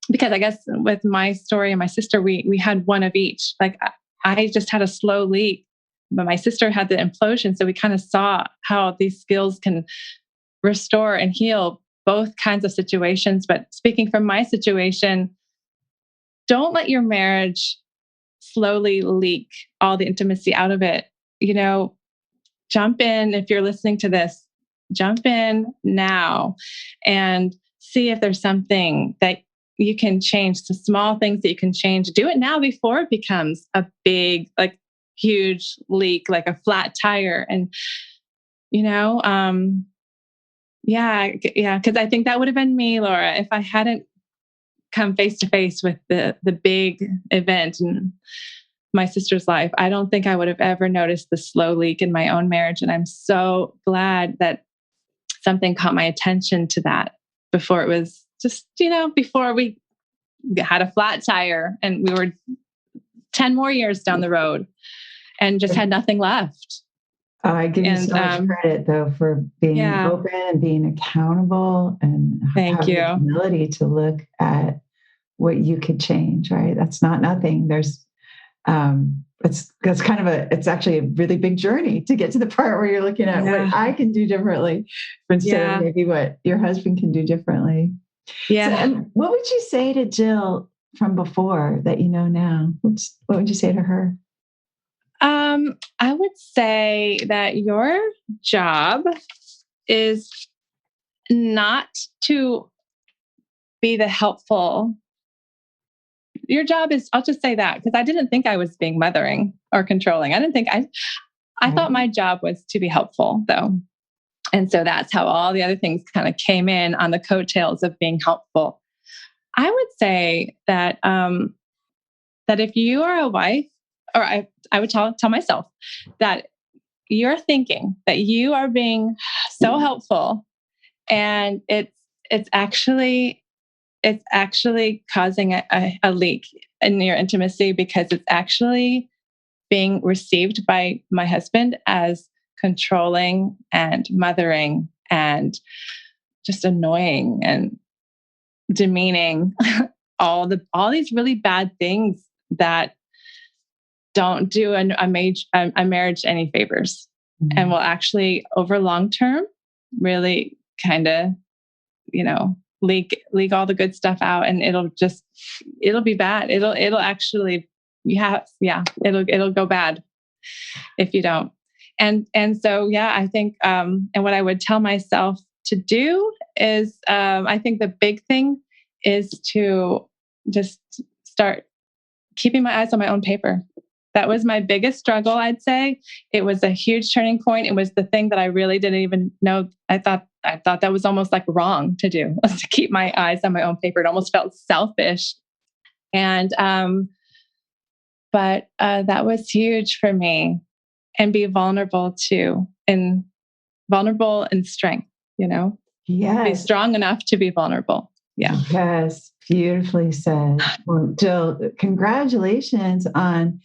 B: because I guess with my story and my sister, we had one of each. Like I just had a slow leak, but my sister had the implosion. So we kind of saw how these skills can restore and heal both kinds of situations. But speaking from my situation, don't let your marriage slowly leak all the intimacy out of it. Jump in. If you're listening to this, jump in now and see if there's something that you can change, the small things that you can change. Do it now before it becomes a big, like huge leak, like a flat tire. And, yeah. Cause I think that would have been me, Laura, if I hadn't come face to face with the big event in my sister's life. I don't think I would have ever noticed the slow leak in my own marriage. And I'm so glad that something caught my attention to that before it was just, before we had a flat tire and we were 10 more years down the road and just had nothing left.
C: I give you so much credit, though, for being open and being accountable and having the humility to look at what you could change, right? That's not nothing. There's, it's actually a really big journey to get to the part where you're looking at what I can do differently instead of maybe what your husband can do differently. Yeah. So, what would you say to Jill from before that you know now? What would you say to her?
B: I would say that your job is not to be the helpful. Your job is, I'll just say that, because I didn't think I was being mothering or controlling. I thought my job was to be helpful, though. And so that's how all the other things kind of came in on the coattails of being helpful. I would say that, that if you are a wife, or I would tell myself that you're thinking that you are being so helpful, and it's actually causing a leak in your intimacy, because it's actually being received by my husband as controlling and mothering and just annoying and demeaning, all these really bad things that don't do a marriage any favors, and will actually, over long term, really kind of, leak all the good stuff out, and it'll be bad. It'll actually, it'll go bad if you don't. And so, I think, and what I would tell myself to do is, I think the big thing is to just start keeping my eyes on my own paper. That was my biggest struggle, I'd say. It was a huge turning point. It was the thing that I really didn't even know. I thought that was almost like wrong to do, to keep my eyes on my own paper. It almost felt selfish. And, but that was huge for me. And be vulnerable too, and vulnerable in strength, Yes. Be strong enough to be vulnerable. Yeah.
C: Yes. Beautifully said. Well, Jill, congratulations on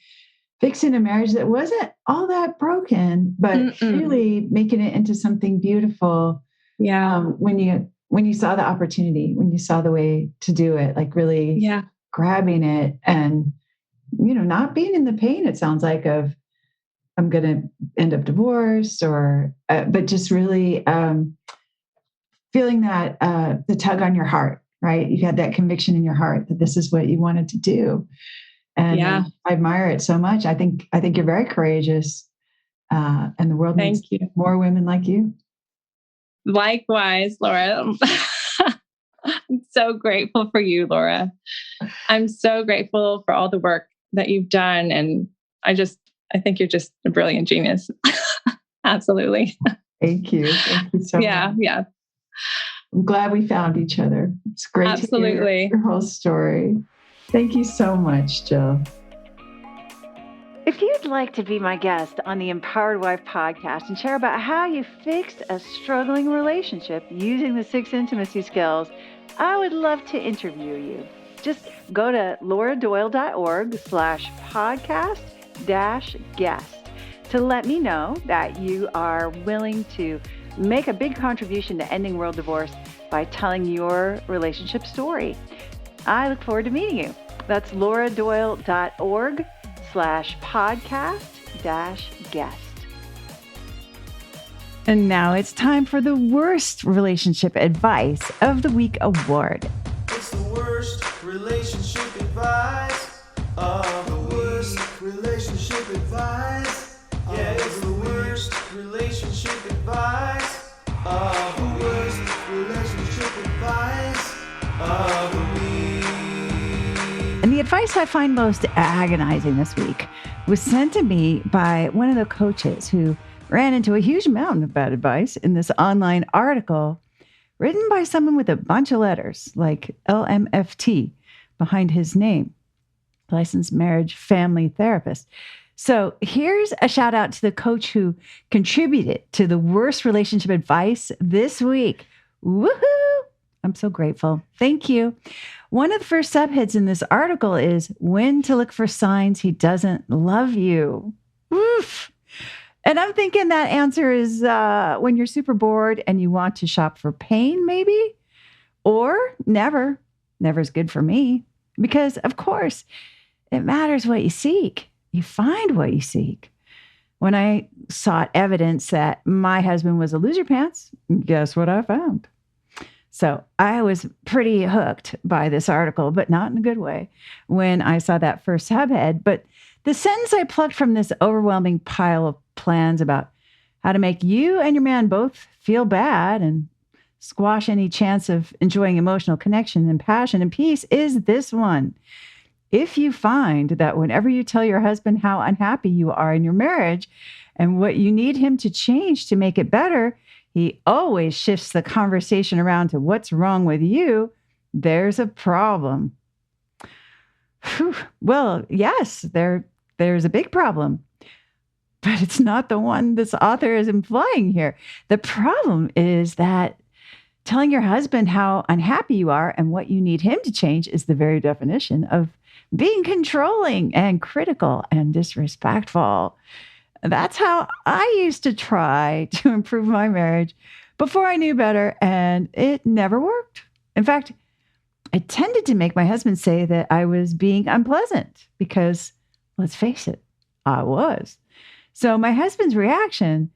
C: fixing a marriage that wasn't all that broken, but really making it into something beautiful. Yeah. When you saw the opportunity, when you saw the way to do it, like really grabbing it and, not being in the pain, it sounds like, of I'm going to end up divorced, or, but just really feeling that the tug on your heart, right? You had that conviction in your heart that this is what you wanted to do. And I admire it so much. I think you're very courageous, and the world needs more women like you.
B: Likewise, Laura. I'm so grateful for you, Laura. I'm so grateful for all the work that you've done. And I think you're just a brilliant genius. Absolutely.
C: Thank you. Thank you so much.
B: Yeah.
C: I'm glad we found each other. It's great to hear your whole story. Thank you so much, Jill.
A: If you'd like to be my guest on the Empowered Wife podcast and share about how you fixed a struggling relationship using the 6 intimacy skills, I would love to interview you. Just go to lauradoyle.org/podcast-guest to let me know that you are willing to make a big contribution to ending world divorce by telling your relationship story. I look forward to meeting you. That's lauradoyle.org/podcast-guest. And now it's time for the worst relationship advice of the week award.
D: It's the worst relationship advice of the worst relationship advice. Yeah, it's the worst relationship advice of the worst relationship advice of the week.
A: And the advice I find most agonizing this week was sent to me by one of the coaches who ran into a huge mountain of bad advice in this online article written by someone with a bunch of letters like LMFT behind his name, licensed marriage family therapist. So here's a shout out to the coach who contributed to the worst relationship advice this week. Woohoo! I'm so grateful. Thank you. One of the first subheads in this article is when to look for signs he doesn't love you. Oof. And I'm thinking that answer is when you're super bored and you want to shop for pain, maybe, or never. Never is good for me because, of course, it matters what you seek. You find what you seek. When I sought evidence that my husband was a loser pants, guess what I found? So I was pretty hooked by this article, but not in a good way when I saw that first subhead. But the sentence I plucked from this overwhelming pile of plans about how to make you and your man both feel bad and squash any chance of enjoying emotional connection and passion and peace is this one. If you find that whenever you tell your husband how unhappy you are in your marriage and what you need him to change to make it better, he always shifts the conversation around to what's wrong with you, there's a problem. Whew. Well, yes, there's a big problem. But it's not the one this author is implying here. The problem is that telling your husband how unhappy you are and what you need him to change is the very definition of being controlling and critical and disrespectful. That's how I used to try to improve my marriage before I knew better, and it never worked. In fact, I tended to make my husband say that I was being unpleasant because, let's face it, I was. So my husband's reaction,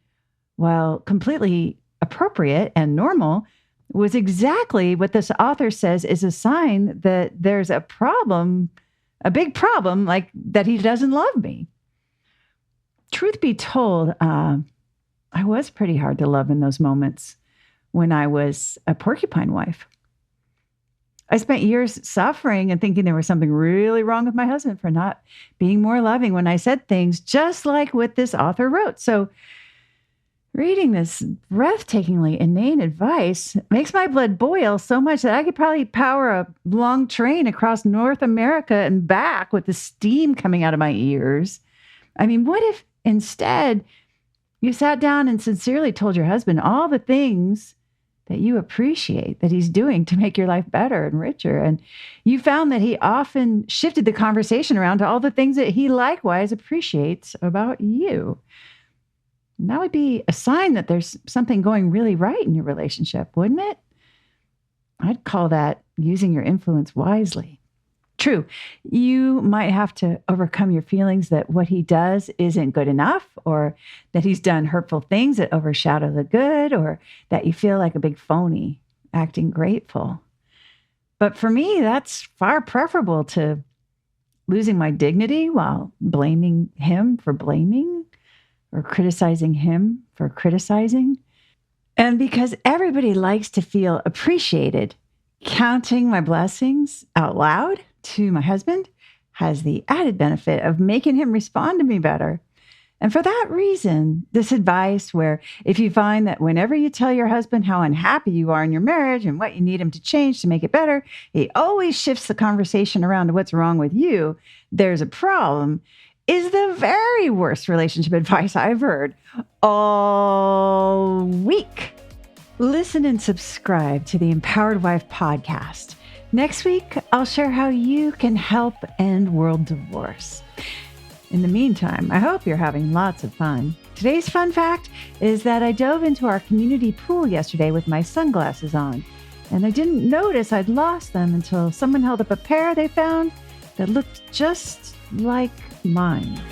A: while completely appropriate and normal, was exactly what this author says is a sign that there's a problem, a big problem, like that he doesn't love me. Truth be told, I was pretty hard to love in those moments when I was a porcupine wife. I spent years suffering and thinking there was something really wrong with my husband for not being more loving when I said things just like what this author wrote. So reading this breathtakingly inane advice makes my blood boil so much that I could probably power a long train across North America and back with the steam coming out of my ears. I mean, what if instead you sat down and sincerely told your husband all the things that you appreciate that he's doing to make your life better and richer. And you found that he often shifted the conversation around to all the things that he likewise appreciates about you. And that would be a sign that there's something going really right in your relationship, wouldn't it? I'd call that using your influence wisely. True, you might have to overcome your feelings that what he does isn't good enough, or that he's done hurtful things that overshadow the good, or that you feel like a big phony acting grateful. But for me, that's far preferable to losing my dignity while blaming him for blaming, or criticizing him for criticizing. And because everybody likes to feel appreciated, counting my blessings out loud to my husband has the added benefit of making him respond to me better. And for that reason, this advice where if you find that whenever you tell your husband how unhappy you are in your marriage and what you need him to change to make it better, he always shifts the conversation around to what's wrong with you, there's a problem, is the very worst relationship advice I've heard all week. Listen and subscribe to the Empowered Wife podcast. Next week, I'll share how you can help end world divorce. In the meantime, I hope you're having lots of fun. Today's fun fact is that I dove into our community pool yesterday with my sunglasses on, and I didn't notice I'd lost them until someone held up a pair they found that looked just like mine.